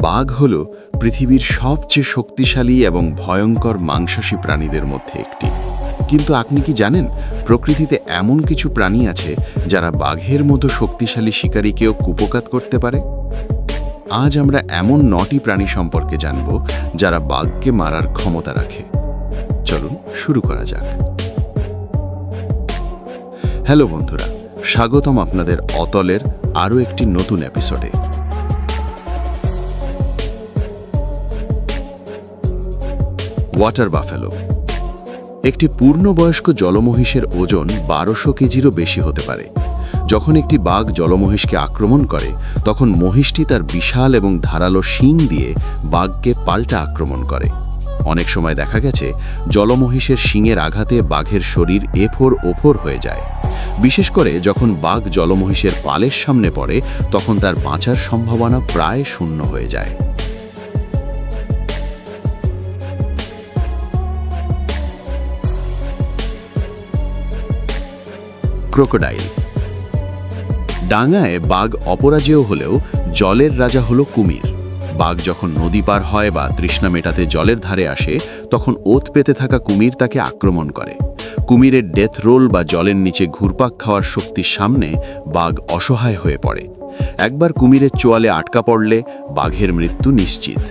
বাঘ হল পৃথিবীর সবচেয়ে শক্তিশালী এবং ভয়ঙ্কর মাংসাশী প্রাণীদের মধ্যে একটি। কিন্তু আপনি কি জানেন, প্রকৃতিতে এমন কিছু প্রাণী আছে যারা বাঘের মতো শক্তিশালী শিকারীকেও কুপোকাত করতে পারে? আজ আমরা এমন 9টি প্রাণী সম্পর্কে জানব যারা বাঘকে মারার ক্ষমতা রাখে। চলুন শুরু করা যাক। হ্যালো বন্ধুরা, স্বাগতম আপনাদের অতলের আরও একটি নতুন এপিসোডে। ওয়াটার বাফেলো একটি পূর্ণবয়স্ক জলমহিষের ওজন 1200 কেজিরও বেশি হতে পারে। যখন একটি বাঘ জলমহিষকে আক্রমণ করে, তখন মহিষটি তার বিশাল এবং ধারালো শিং দিয়ে বাঘকে পাল্টা আক্রমণ করে। অনেক সময় দেখা গেছে জলমহিষের শিংয়ের আঘাতে বাঘের শরীর এফোর ওফোর হয়ে যায়। বিশেষ করে যখন বাঘ জলমহিষের পালের সামনে পড়ে, তখন তার বাঁচার সম্ভাবনা প্রায় শূন্য হয়ে যায়। ক্রোকোডাইল। ডাঙায় বাঘ অপরাজেয় হলেও জলের রাজা হলো কুমির। বাঘ যখন নদী পার হয় বা তৃষ্ণা মেটাতে জলের ধারে আসে, তখন ওত পেতে থাকা কুমির তাকে আক্রমণ করে। কুমিরের ডেথ রোল বা জলের নিচে ঘুরপাক খাওয়ার শক্তির সামনে বাঘ অসহায় হয়ে পড়ে। একবার কুমিরের চোয়ালে আটকা পড়লে বাঘের মৃত্যু নিশ্চিত।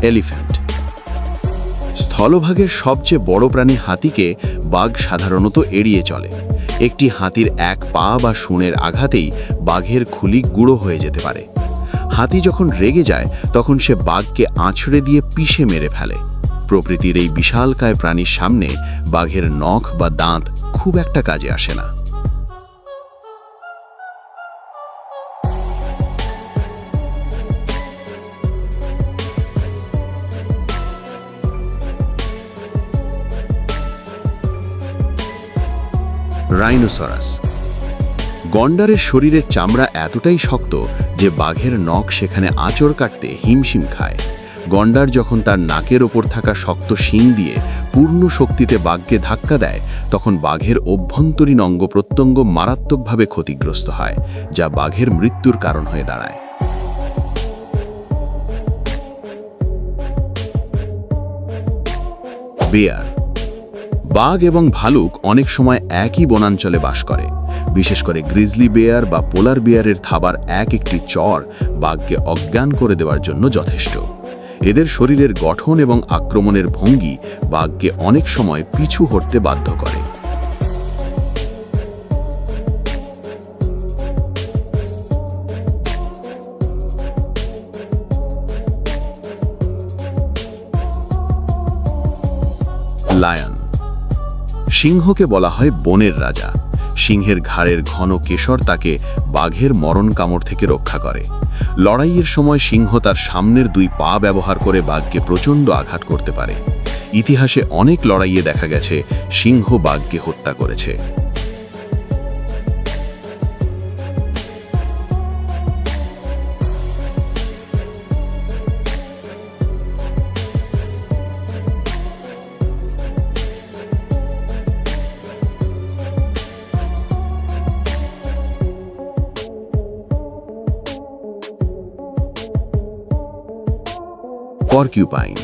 এলিফ্যান্ট। স্থলভাগের সবচেয়ে বড় প্রাণী হাতিকে বাঘ সাধারণত এড়িয়ে চলে। একটি হাতির এক পা বা শুঁড়ের আঘাতেই বাঘের খুলি গুঁড়ো হয়ে যেতে পারে। হাতি যখন রেগে যায়, তখন সে বাঘকে আঁচড়ে দিয়ে পিষে মেরে ফেলে। প্রকৃতির এই বিশালকায় প্রাণীর সামনে বাঘের নখ বা দাঁত খুব একটা কাজে আসে না। রাইনোসরাস। গন্ডারের শরীরের চামড়া এতটাই শক্ত যে বাঘের নখ সেখানে আঁচড় কাটতে হিমশিম খায়। গন্ডার যখন তার নাকের ওপর থাকা শক্ত শিং দিয়ে পূর্ণ শক্তিতে বাঘকে ধাক্কা দেয়, তখন বাঘের অভ্যন্তরীণ অঙ্গ প্রত্যঙ্গ মারাত্মকভাবে ক্ষতিগ্রস্ত হয়, যা বাঘের মৃত্যুর কারণ হয়ে দাঁড়ায়। বেয়ার। বাঘ এবং ভালুক অনেক সময় একই বনাঞ্চলে বাস করে। বিশেষ করে গ্রিজলি বেয়ার বা পোলার বেয়ারের থাবার একটি চর বাঘকে অজ্ঞান করে দেওয়ার জন্য যথেষ্ট। এদের শরীরের গঠন এবং আক্রমণের ভঙ্গি বাঘকে অনেক সময় পিছু হটতে বাধ্য করে। লায়ন। সিংহকে বলা হয় বনের রাজা। সিংহের ঘাড়ের ঘন কেশর তাকে বাঘের মরণ কামড় থেকে রক্ষা করে। লড়াইয়ের সময় সিংহ তার সামনের 2 পা ব্যবহার করে বাঘকে প্রচণ্ড আঘাত করতে পারে। ইতিহাসে অনেক লড়াইয়ে দেখা গেছে সিংহ বাঘকে হত্যা করেছে। পরকিউপাইন।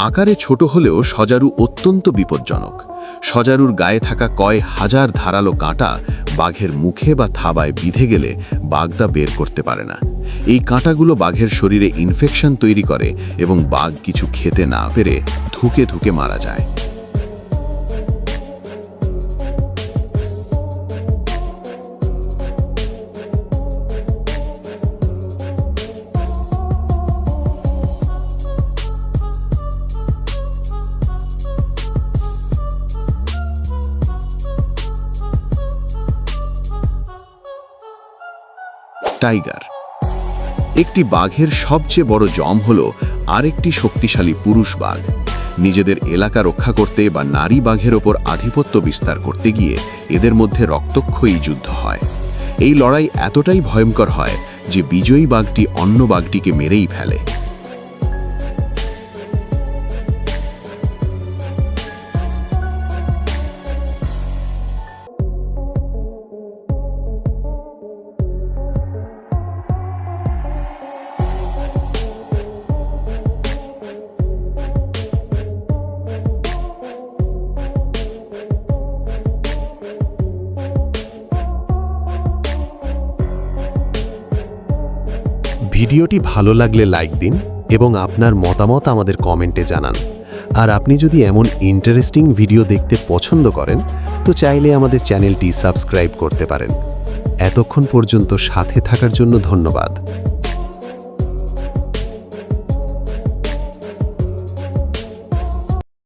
আকারে ছোট হলেও সজারু অত্যন্ত বিপজ্জনক। সজারুর গায়ে থাকা কয় হাজার ধারালো কাঁটা বাঘের মুখে বা থাবায় বিঁধে গেলে বাঘ তা বের করতে পারে না। এই কাঁটাগুলো বাঘের শরীরে ইনফেকশন তৈরি করে এবং বাঘ কিছু খেতে না পেরে ধুকে ধুকে মারা যায়। টাইগার। একটি বাঘের সবচেয়ে বড় জম হল আরেকটি শক্তিশালী পুরুষ বাঘ। নিজেদের এলাকা রক্ষা করতে বা নারী বাঘের ওপর আধিপত্য বিস্তার করতে গিয়ে এদের মধ্যে রক্তক্ষয়ী যুদ্ধ হয়। এই লড়াই এতটাই ভয়ঙ্কর হয় যে বিজয়ী বাঘটি অন্য বাঘটিকে মেরেই ফেলে। ভিডিওটি ভালো লাগলে লাইক দিন এবং আপনার মতামত আমাদের কমেন্টে জানান। আর আপনি যদি এমন ইন্টারেস্টিং ভিডিও দেখতে পছন্দ করেন তো চাইলে আমাদের চ্যানেলটি সাবস্ক্রাইব করতে পারেন। এতক্ষণ পর্যন্ত সাথে থাকার জন্য ধন্যবাদ।